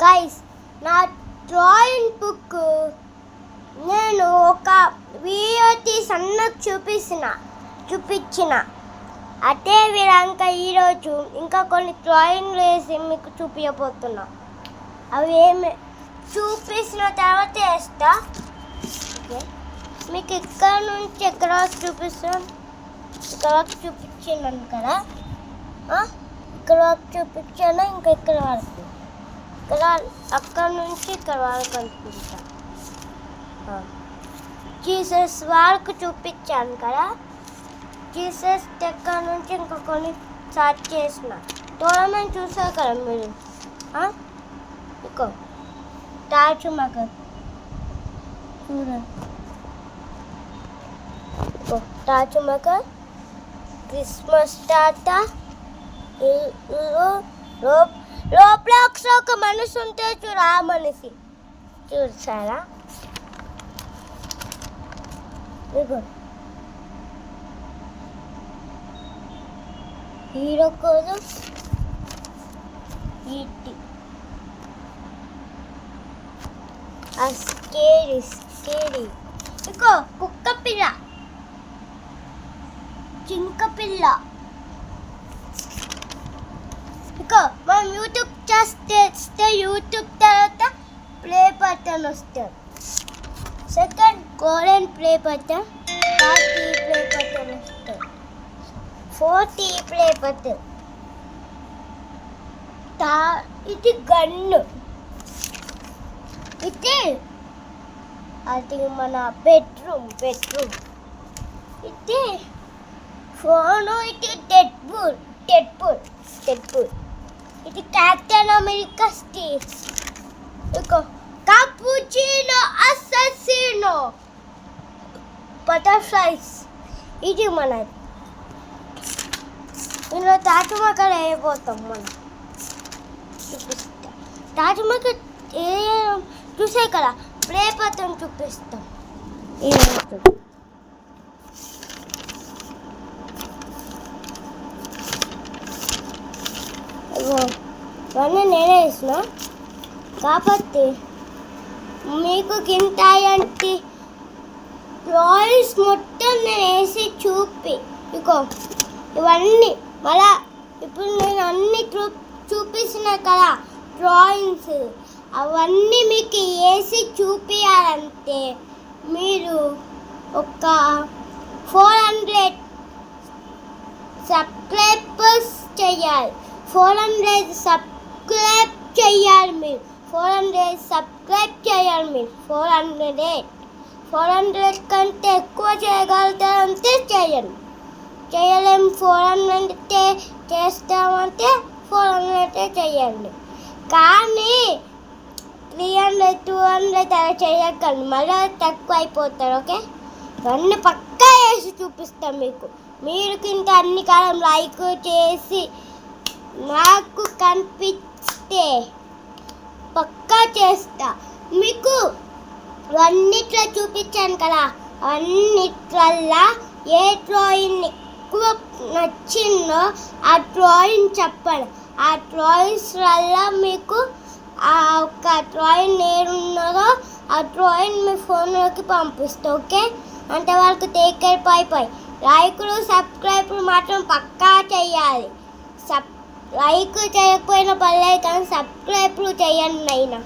Guys, నా drawing book నేను ఒక వీడియో తీసి అన్నకు చూపించిన అదే విధంగా ఈరోజు ఇంకా కొన్ని డ్రాయింగ్లు వేసి మీకు చూపించబోతున్నా. అవి ఏమి చూపించిన తర్వాత వేస్తా. మీకు ఇక్కడ నుంచి ఎక్కడ వరకు చూపిస్తాను, ఇక్కడ వరకు చూపించాను కదా, ఇక్కడ వరకు చూపించాను, ఇంకా ఇక్కడ వరకు, ఇక్కడ అక్కడ నుంచి ఇక్కడ వరకు అనుకుంటా. జీసస్ వరకు చూపించాను కదా, జీసస్ దగ్గర నుంచి ఇంకా కొన్ని స్టార్ట్ చేసిన టోర్నమెంట్ చూసారు కదా మీరు. ఇకో తాజు మగర్ చూడండి, తాజు మగర్, క్రిస్మస్ తాత, రోబ్లాక్స్ ఒక మనిషి ఉంటే చూడు, ఆ మనిషి చూసారా. ఇగో హీరో కోరు ఈటి స్కేరీ. ఇగో కుక్క పిల్ల, జింక పిల్ల. ఇగో మనం యూట్యూబ్ చేస్తే యూట్యూబ్ తర్వాత ప్లే బటన్ వస్తుంది. Second Korean play button, third play button వస్తుంది, ఫోర్త్ ప్లే బటన్. ఇది గన్ను, ఇది అది మన బెడ్రూమ్. ఇది ఫోను, ఇది డెడ్పూల్. ఇది కెప్టెన్ అమెరికా స్టీవ్. ఇగో కాపుచినో, అససినో, బటర్ఫ్లైస్. ఇది మనది. ఇందులో తాజ్మహల్ వేయబోతాం మనం. చూపిస్తాం తాజ్మహల్ ఏ చూసే కదా, ప్లే బటన్ చూపిస్తాం. ఇవన్నీ నేనే వేసిన కాబట్టి మీకు గింతాయంటి డ్రాయింగ్స్ మొత్తం నేను వేసి ఇగో ఇవన్నీ మళ్ళా ఇప్పుడు నేను అన్ని చూపిస్తున్నా కదా డ్రాయింగ్స్, అవన్నీ మీకు వేసి చూపించాలంటే మీరు ఒక 400 సబ్స్క్రైబర్స్ చేయాలి. 400 సబ్స్క్రైబ్ చేయాలి మీరు. 400 కంటే ఎక్కువ చేయగలుగుతారంటే చేయండి. చేయలేము 400 చేస్తామంటే 400 చేయండి. కానీ 300 200 అలా చేయకండి, మళ్ళీ తక్కువ అయిపోతారు. ఓకే, ఇవన్నీ పక్కా వేసి చూపిస్తాం మీకు. మీరు కింద అన్ని కాలం లైక్ చేసి నాకు కనిపిస్తే పక్కా చేస్తా. మీకు అన్నిట్లో చూపించాను కదా, అన్నిట్లల్లా ఏ డ్రాయింగ్ ఎక్కువ నచ్చిందో ఆ డ్రాయింగ్ చెప్పండి. ఆ డ్రాయింగ్స్ వల్ల మీకు ఆ ఒక్క డ్రాయింగ్ ఏమున్నదో ఆ డ్రాయింగ్ మీ ఫోన్లోకి పంపిస్తా. ఓకే, అంటే వాళ్ళకి టేక్ కేర్, బై. లైకులు సబ్స్క్రైబ్ మాత్రం పక్కా చేయాలి. లైక్ చేయకపోయినా పర్లేదు కానీ సబ్స్క్రైబ్లు చేయండి అయినా.